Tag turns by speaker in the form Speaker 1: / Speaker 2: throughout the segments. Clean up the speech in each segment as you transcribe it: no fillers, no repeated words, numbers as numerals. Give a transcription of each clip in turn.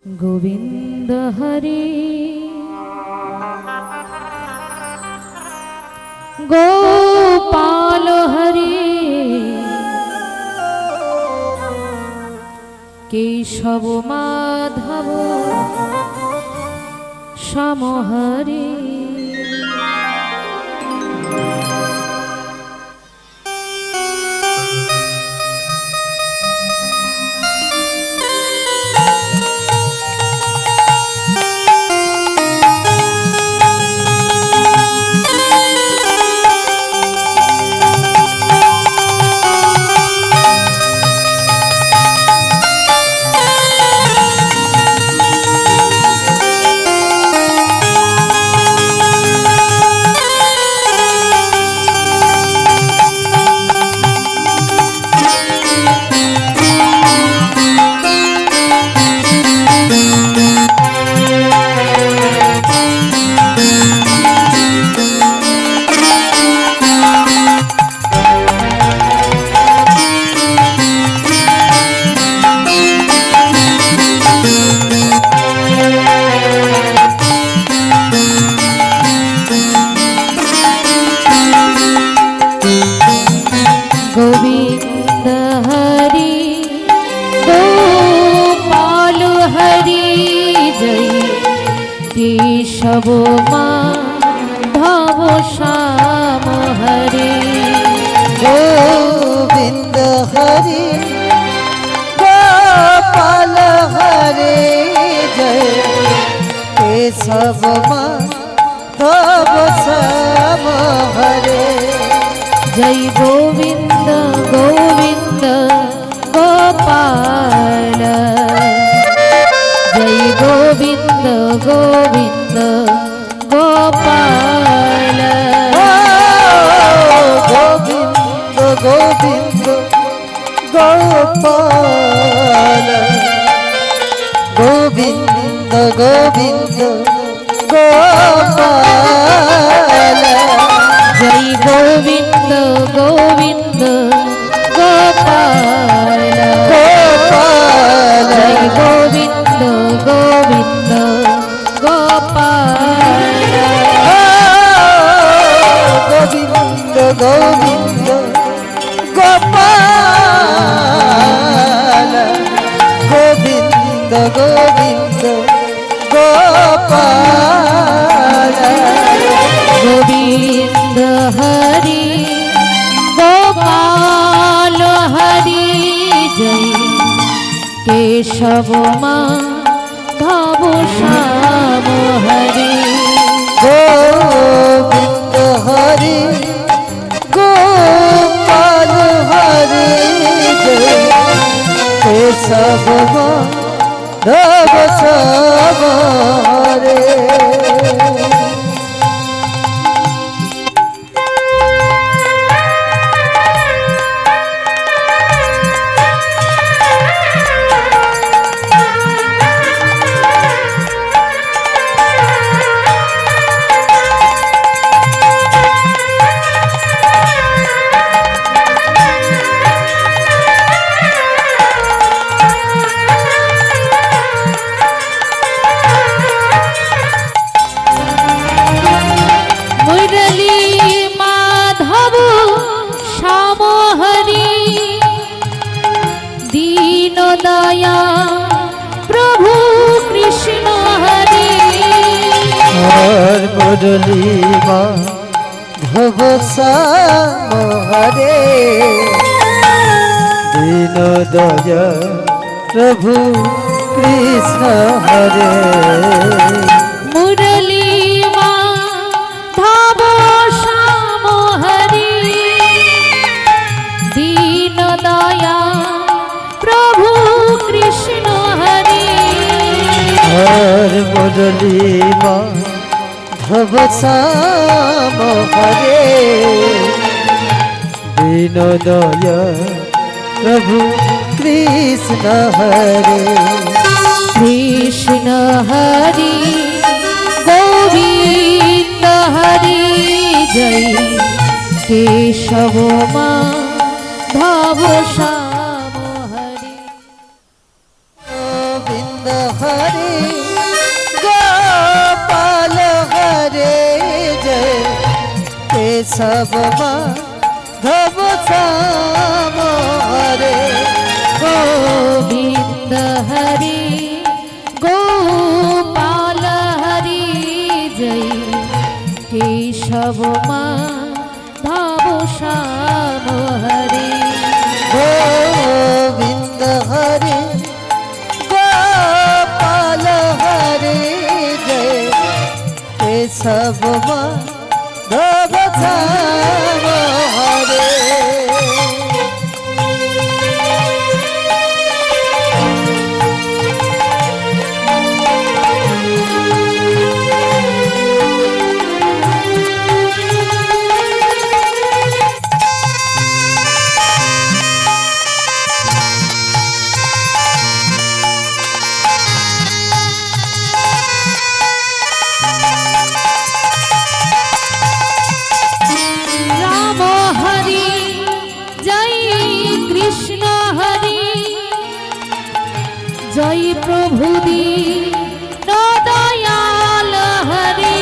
Speaker 1: गोविंद हरि गोपाल हरि केशव माधव श्याम हरि। गोविंद हरि गोपाल हरि जय केशव माधव श्याम हरि।
Speaker 2: गोविंद हरि गोपाल हरि जय केशव माधव श्याम हरि।
Speaker 1: जय गोविंद गोविंद गोपाल जय गोविंद गोविंद गोपाल।
Speaker 2: गोविंद गोविंद गोपाल गोविंद गोविंद गोपाल।
Speaker 1: जय गोविंद गोविंद गोपाल
Speaker 2: गोपाल
Speaker 1: जय गोविंद गोविंद गोपाल।
Speaker 2: गोविंद गोविंद गोपाल गोविंद गोविंद गोपाल।
Speaker 1: गोविंद हरि गोपाल हरि जय केशव माधव श्याम हरि।
Speaker 2: गोविंद हरि गोपाल हरि जय केशव माधव श्याम हरि।
Speaker 1: दीन दया प्रभु कृष्ण हरि।
Speaker 2: हर मुरली माधव श्याम हरे दीन दया प्रभु कृष्ण हरे।
Speaker 1: मुरली माधव श्याम हरि दीन दया प्रभु कृष्ण हरि।
Speaker 2: हर मुरली माधव श्याम हरे दीन दया प्रभु कृष्ण हरे।
Speaker 1: कृष्ण हरि गोविंद हरि जय केशव माधव श्याम हरि।
Speaker 2: गोविंद গোবিন্দ হরে গোপাল হরে জয় কেশব মাধব শ্যাম হরে
Speaker 1: গোবিন্দ হরি গোপাল হরি জয় কেশব মাধব শ্যাম হরি
Speaker 2: গোবিন্দ হরে গোপাল হরে জয় কেশব মাধব শ্যাম হরে
Speaker 1: রাম হরি জয় কৃষ্ণ হরি জয় প্রভু দীন দয়াল হরি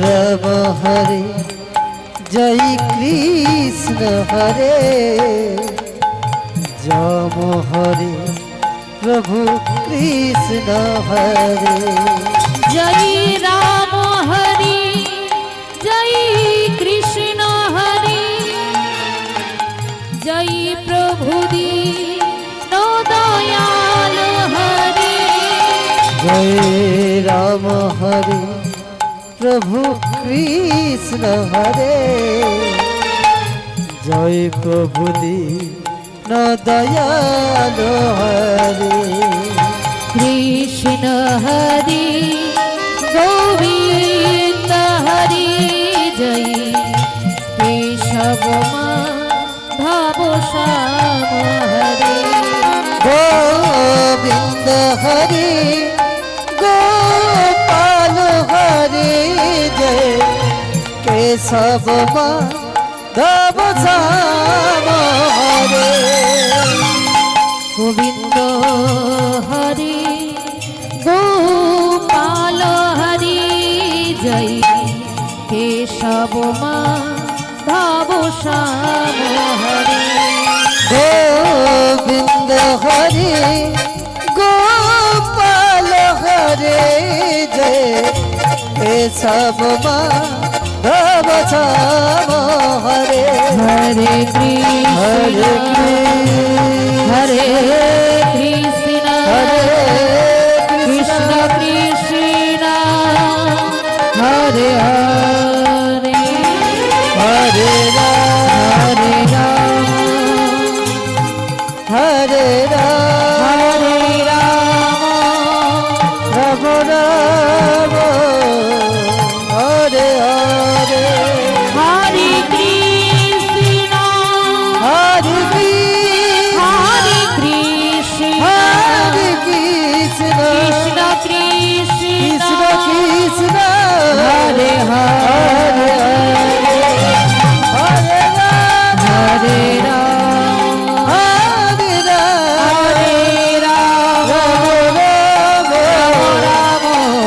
Speaker 2: রাম হরে জয় কৃষ্ণ হরে যম হরে প্রভু কৃষ্ণ হরে
Speaker 1: জয় রাম হরি জয় কৃষ্ণ হরি জয় প্রভু দীন দয়াল হরি
Speaker 2: জয় রাম হরে প্রভু কৃষ্ণ হরে জয় প্রভু দীন দয়াল হরে
Speaker 1: কৃষ্ণ হরি গোবিন্দ হরি জয় কেশব মাধব শ্যাম হরি
Speaker 2: গোবিন্দ হরে গোপাল হরে জয় কেশব মাধব শ্যাম হরে
Speaker 1: গোবিন্দ হরি গোপাল হরি জয় কেশব মাধব শ্যাম হরি
Speaker 2: গোবিন্দ হরে গোপাল হরে জয় কেশব মাধব শ্যাম হরে
Speaker 1: হরে
Speaker 2: হরে
Speaker 1: কৃষ্ণ কৃষ্ণ কৃষ্ণ হরে হরে
Speaker 2: হরে রাম
Speaker 1: হরে রাম
Speaker 2: হরে রাম
Speaker 1: হরে রাম
Speaker 2: রাম রাম হরে হরে
Speaker 1: হরে কৃষ্ণ
Speaker 2: হরে
Speaker 1: কৃষ্ণ
Speaker 2: হরে কৃষ্ণ
Speaker 1: কৃষ্ণ কৃষ্ণ
Speaker 2: কৃষ্ণ কৃষ্ণ
Speaker 1: হরে হরে
Speaker 2: হরে রাম
Speaker 1: হরে রাম
Speaker 2: হরে রাম
Speaker 1: হরে রাম
Speaker 2: রাম রাম
Speaker 1: রাম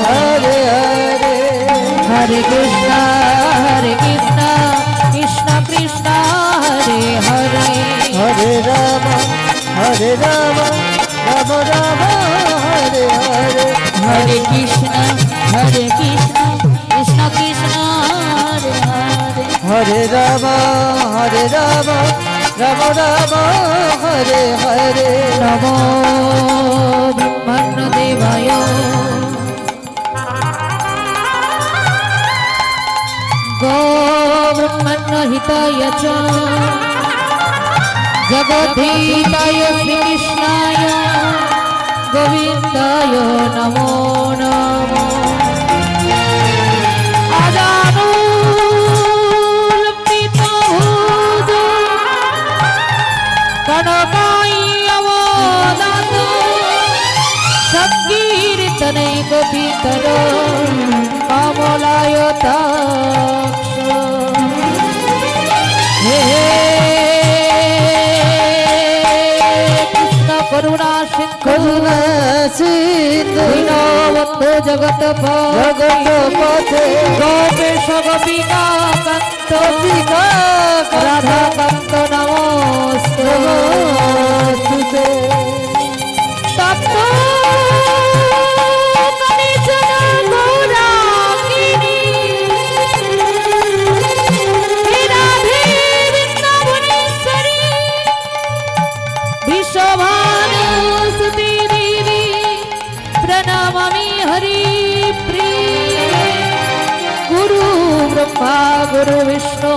Speaker 2: হরে হরে
Speaker 1: হরে কৃষ্ণ কৃষ্ণ কৃষ্ণ হরে হরে
Speaker 2: হরে রাম রাম রাম হরে হরে
Speaker 1: হরে কৃষ্ণ কৃষ্ণ কৃষ্ণ হরে হরে
Speaker 2: হরে রাম রাম রাম হরে হরে
Speaker 1: নমো ব্রহ্মণ্য দেবায় গো ব্রহ্মণ্য হিতায় চ জগদ্ধিতায় শ্রীকৃষ্ণায় গোবিন্দায় নমো নমো আজানুলম্বিতভুজ কনকায়বদাত সংকীর্তনৈকপিতর কমলায়তাক্ষ হে কৃষ্ণ করুণা সিন্ধু
Speaker 2: সিন্ধু
Speaker 1: দীনবন্ধু জগৎ
Speaker 2: জগত পথে
Speaker 1: গোপেশ গোপিকা কান্ত
Speaker 2: গোপিকা
Speaker 1: রাধা কান্ত নমস্তে
Speaker 2: নমস্তুতে
Speaker 1: তপ্ত কাঞ্চন গৌরাঙ্গিনী হে রাধে বৃন্দাবনেশ্বরী বিশ্বভানুসুতে দেবী প্রণমামি হরিপ্রিয়ে গুরু ব্রহ্মা গুরু বিষ্ণু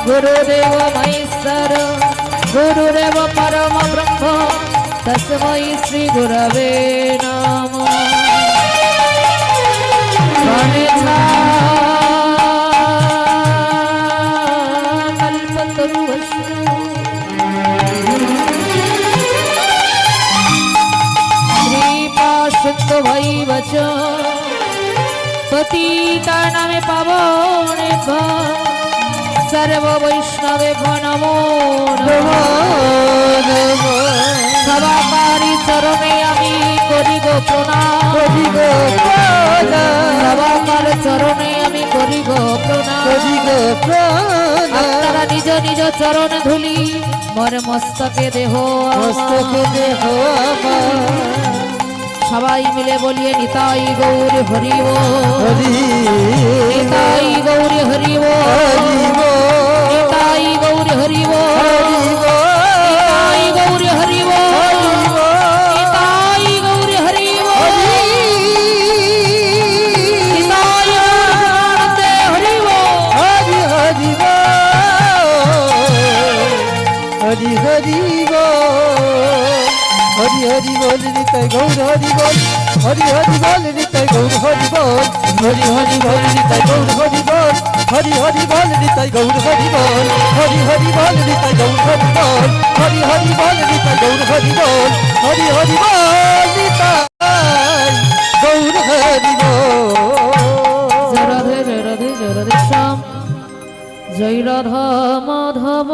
Speaker 1: গুরুদেব মহেশ্বর গুরুদেব পরম ব্রহ্ম তস্मै শ্রী গুরবে নমঃ স্বনেচ্ছা কল্পতরুশ্চ श्रीपाशुद्धवैव च पतितानां पावनेभ्यो सर्ववैष्णवेभ्यो नमो नमः সবাকারী চরণে আমি করি গো প্রণাম
Speaker 2: করি গো প্রণাম
Speaker 1: সবাকার চরণে আমি করি গো প্রণাম
Speaker 2: করি গো প্রণাম
Speaker 1: আপনারা নিজ নিজ চরণ ধুলি মোর মস্তকে দেহ
Speaker 2: মস্তকে দেহ আমার
Speaker 1: সবাই মিলে বলিয়ে নিতাই গৌর হরি ও
Speaker 2: হরি
Speaker 1: নিতাই গৌর হরি ও
Speaker 2: হরি বো
Speaker 1: নিতাই গৌর হরি ও
Speaker 2: হরি বো
Speaker 1: নিতাই গৌর হরি ও
Speaker 2: হরি বো
Speaker 1: নিতাই গৌর হরি ও
Speaker 2: হরি
Speaker 1: নিতাই গৌরানন্দে হরি ও
Speaker 2: হরি হরি বো হরি হরি বো হরি হরি বল নিতাই গৌর হরি বল হরি হরি বল নিতাই গৌর হরি বল হরি হরি বল নিতাই গৌর হরি বল হরি হরি বল নিতাই গৌর হরি বল হরি হরি বল নিতাই গৌর হরি বল হরি হরি বল নিতাই গৌর হরি বল হরি হরি বল নিতাই গৌর হরি বল
Speaker 1: জয় রাধে জয় রাধে জয় রাধে শ্যাম জয় রাধা মাধব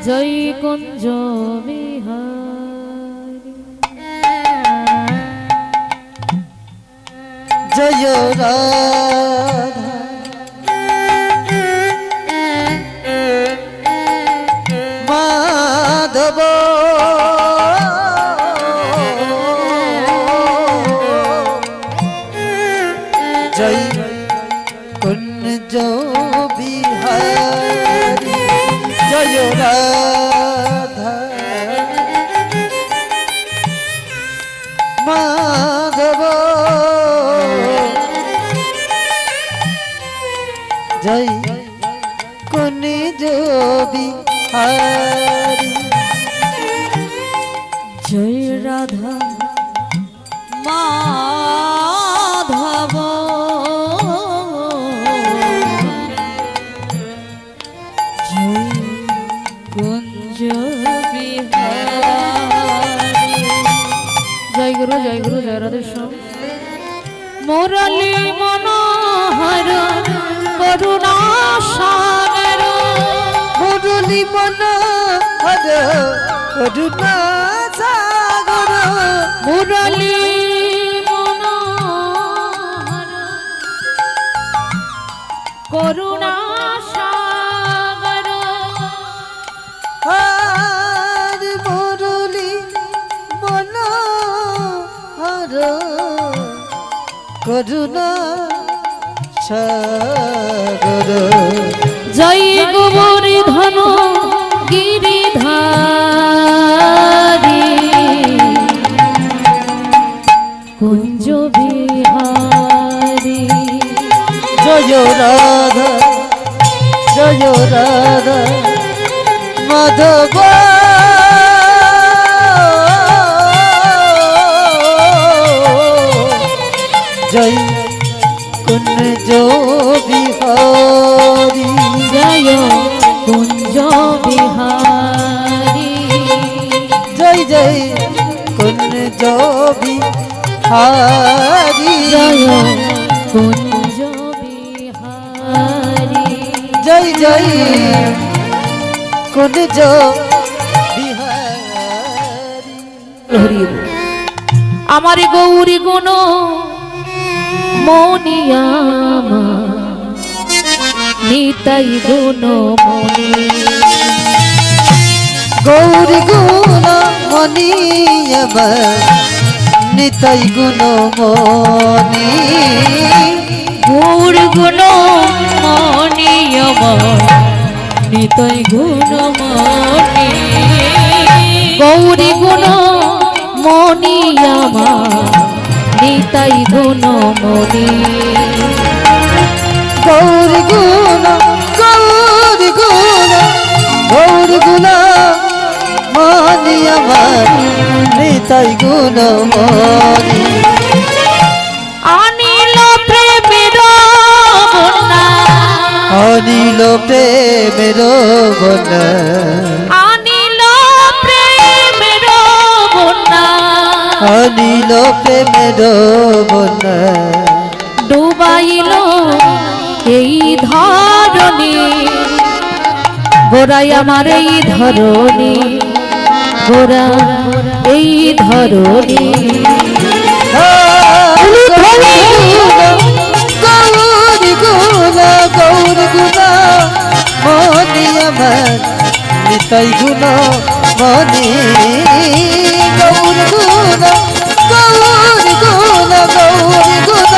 Speaker 1: জয় কুঞ্জ বিহারী
Speaker 2: জয় রাধা মাধব জয় কুঞ্জ বিহারী জয় রাধা মাধব জয় কুঞ্জ বিহারী
Speaker 1: জয় রাধা মাধব জয় কুঞ্জ বিহারী জয় গুরু জয় রাধে শ্যাম মুরলী মনোহর করুণা সাগর
Speaker 2: মুরলী মনোহর করুণা সাগর
Speaker 1: মুরলী মনোহর করুণা সাগর
Speaker 2: আর মুরলী মনোহর করুণা সাগর
Speaker 1: জয় গোবরী ধন গিরিধারী কুঞ্জ বিহারী
Speaker 2: জয় রাধা মাধব জয় কুঞ্জ বিহারী
Speaker 1: জয় কুঞ্জ বিহারী
Speaker 2: জয় জয় কুঞ্জ বিহারী
Speaker 1: জয় কুঞ্জ বিহারী
Speaker 2: জয় জয় কুঞ্জ বিহারী
Speaker 1: হরিব আমার গৌরী গুণ মনিয়ামা নিতাই গুণ মনি
Speaker 2: গৌরী গুণ মনি আমার নিতাই গুণ মনি
Speaker 1: গৌর গুণ মনিয়ামা নিতাই গুণ মনি গৌরী গুণ মনিয়ামা নিতাই গুণ মনি
Speaker 2: গৌরী গুণ গৌরী গুণ গৌরী গুণ মনি আমার নিতাই গুণ মনি
Speaker 1: অনিল প্রেমের বন্যা
Speaker 2: অনিল প্রেমের বন্যা
Speaker 1: অনিল প্রেমের বন্যা
Speaker 2: অনিল প্রেমের বন্যা
Speaker 1: ডুবাইল এই ধরণী গোড়াই আমার এই ধরণী গোড়া এই ধরণী
Speaker 2: গৌরী গুণ গৌরী গুণ মনি আমার নিতাই গুণ মনি গৌরী গুণ গৌরী গুণ গৌরী গুণ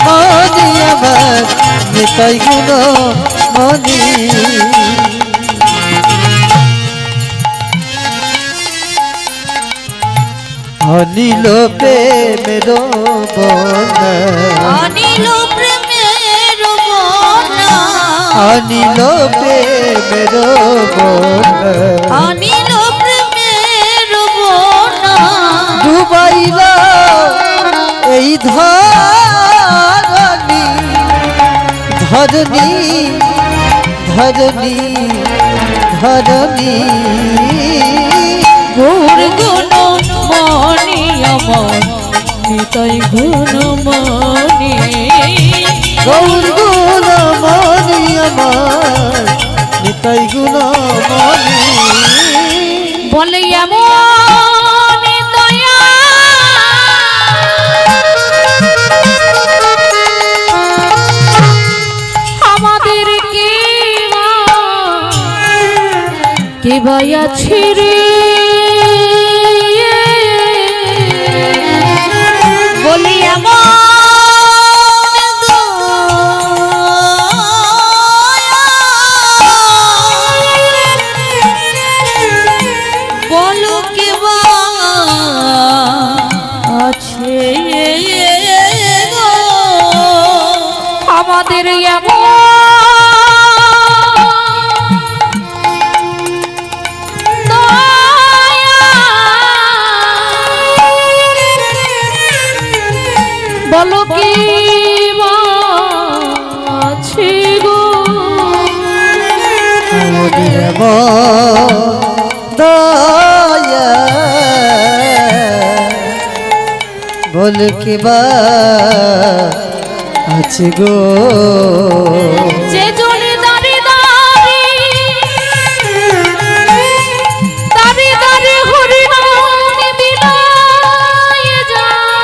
Speaker 2: মনি আমার নিতাই গুণ মনি অনিল প্রেমের বন্যা
Speaker 1: অনিল প্রেমের বন্যা
Speaker 2: অনিল প্রেমের বন্যা
Speaker 1: অনিল প্রেমের বন্যা
Speaker 2: ডুবাইল এই ধরণী ধরণী ধরণী ধরণী
Speaker 1: গৌর গুণ মনি আমার নিতাই গুণ মনি
Speaker 2: গৌর গুণ মনি আমার নিতাই গুণ মনি
Speaker 1: বলে এমন দয়া আমাদের কে ভাইয়া ছিড়ে বলি এমন বলো কে বা আছে আমাদের এমন বলো কি আছে গো
Speaker 2: আমাদের দয়া বল কি বা আছে গো
Speaker 1: যে জনে দাঁড়ি দাঁড়ি দাঁড়ি হরি নাম বিলায় যায়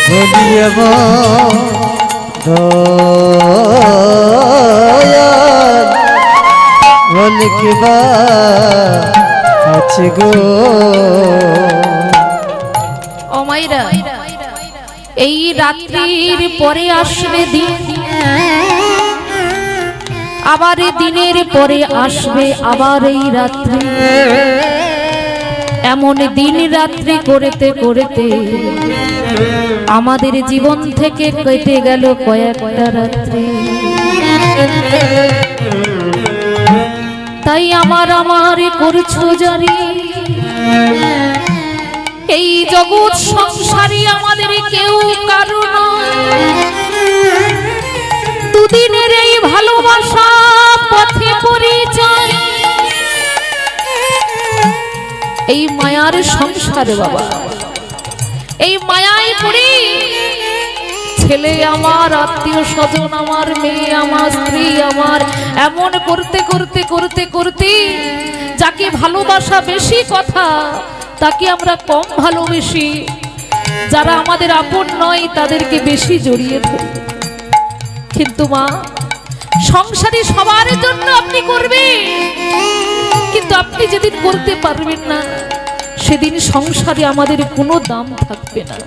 Speaker 2: বলিয়াব দয়া বল কি বা আছে গো
Speaker 1: ও মাইরা এই রাত্রির পরে আসবে দিন আবার এই দিনের পরে আসবে আবার এই রাত্রি এমন দিন রাত্রি করতে করতে আমাদের জীবন থেকে কেটে গেল কয়েকটা রাত্রি তাই আমার করছো জানি এই জগৎ সংসারে আমাদের কেউ কারণ দুদিনের এই ভালোবাসা পথে পরিচয় এই মায়ার সংসারে বাবা এই মায়ায় পড়ে ছেলে আমার, আত্মীয় স্বজন আমার, মেয়ে আমার, স্ত্রী আমার, এমন করতে করতে করতে করতে যাকে ভালোবাসা বেশি কথা তাকে আমরা কম ভালোবেসি, যারা আমাদের আপন নয় তাদেরকে বেশি জড়িয়ে ধরি। কিন্তু মা, সংসারে সবার জন্য আপনি করবেন, কিন্তু আপনি যেদিন করতে পারবেন না সেদিন সংসারে আমাদের কোনো দাম থাকবে না।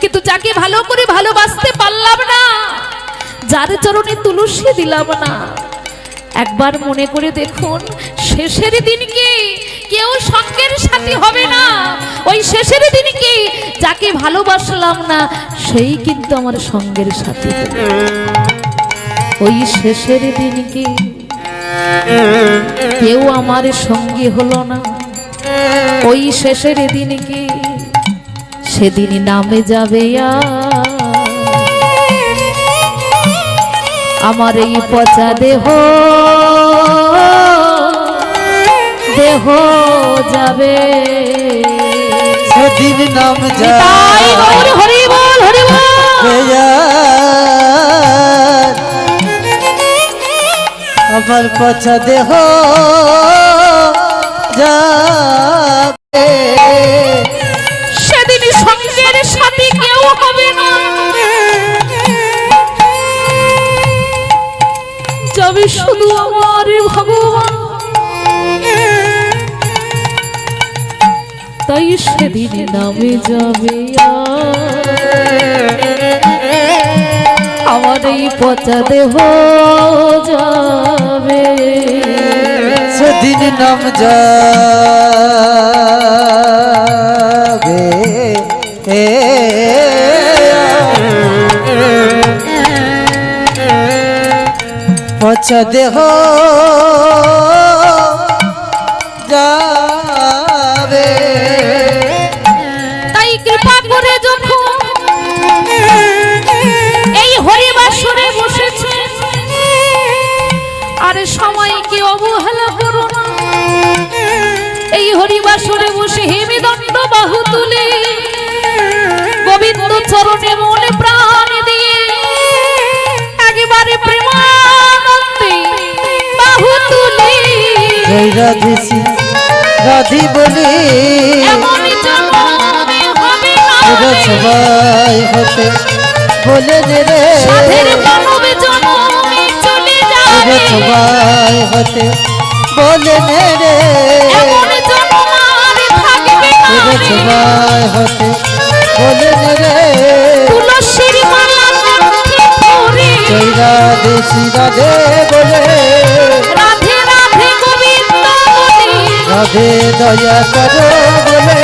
Speaker 1: কিন্তু যাকে ভালো করে ভালোবাসতে পারলাম না, যার চরণে তুলসী দিলাম না, একবার মনে করে দেখুন, শেষের দিনকে কেউ সঙ্গের সাথী হবে না। ওই শেষের দিনকে যাকে ভালোবাসলাম না সেই কিন্তু আমার সঙ্গের সাথী হবে। ওই শেষের দিনকে কেউ আমার সঙ্গী হলো না, ওই শেষের দিনকে সেদিন নামে যাবে আমার এই পচা দেহ, দেহ যাবে
Speaker 2: সেদিন নাম
Speaker 1: তাই গৌর হরি বল, হরি বল।
Speaker 2: আমার পচা দেহ যাবে,
Speaker 1: সেদিন সঙ্গের সাথী কেউ হবে না, যাবে শুধু আমার ভগবান। তাই সেদিন নামে যাবে আমার এই পচা দেহ যাবে,
Speaker 2: সেদিন নাম যাবে পচা দেহ যাবে।
Speaker 1: তাই কৃপা করে যখন এই হরিবাসরে বসেছে, আরে সময়কে অবহেলা করো না। এই হরিবাসরে বসে হেমদণ্ড বাহু তুলে গোবিন্দ চরণে মনে প্রাণ দিয়ে একেবারে প্রেমানন্দে বাহু তুলে
Speaker 2: জয় রাধে রাধি বলি
Speaker 1: এমনই জন্মে হবে না
Speaker 2: ওরা সবাই হতে বলে রে,
Speaker 1: সাধের মানবে জন্মে চলে যাবে,
Speaker 2: ওরা সবাই হতে বলে রে,
Speaker 1: এমন জন্ম আর থাকবে না
Speaker 2: ওরা
Speaker 1: রে।
Speaker 2: সবাই হতে বলে রে,
Speaker 1: তুলসীর মালা কণ্ঠে পরে
Speaker 2: জয় রাধে রাধে বলে
Speaker 1: রাধে রাধে গোবিন্দ বলে,
Speaker 2: রাধে দয়া করো বলে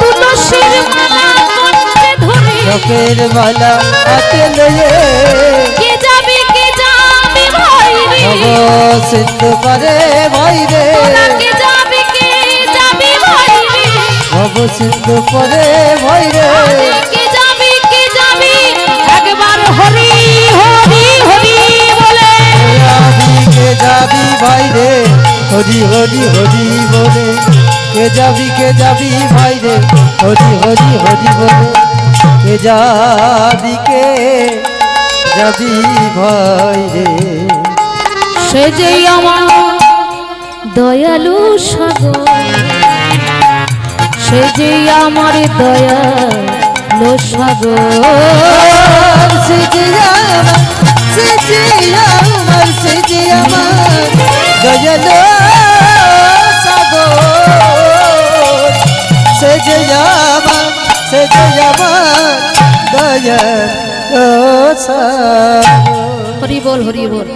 Speaker 1: তুলসীর মালা কণ্ঠে ধরে
Speaker 2: চোখের মালা হাতে লয়ে
Speaker 1: কে যাবে ভাই রে,
Speaker 2: ভব সিন্ধু পারে ভাই রে,
Speaker 1: কে যাবে ভাই রে,
Speaker 2: ভব সিন্ধু পরে ভাই রে,
Speaker 1: কে যাবে একবার হরি হরি হরি বলে
Speaker 2: কে যাবি ভাই রে, হরি হরি হরি বলে কে যাবি ভাই রে, হরি হরি হরি বলে কে যাবি ভাই রে।
Speaker 1: সে যে আমার দয়ালু সাগর, সে যে আমার দয়ালু সাগর,
Speaker 2: সে যে আমার দয়ালো সাগর, সে যে আমার দয়ালো সাগর।
Speaker 1: হরি বল হরি বল।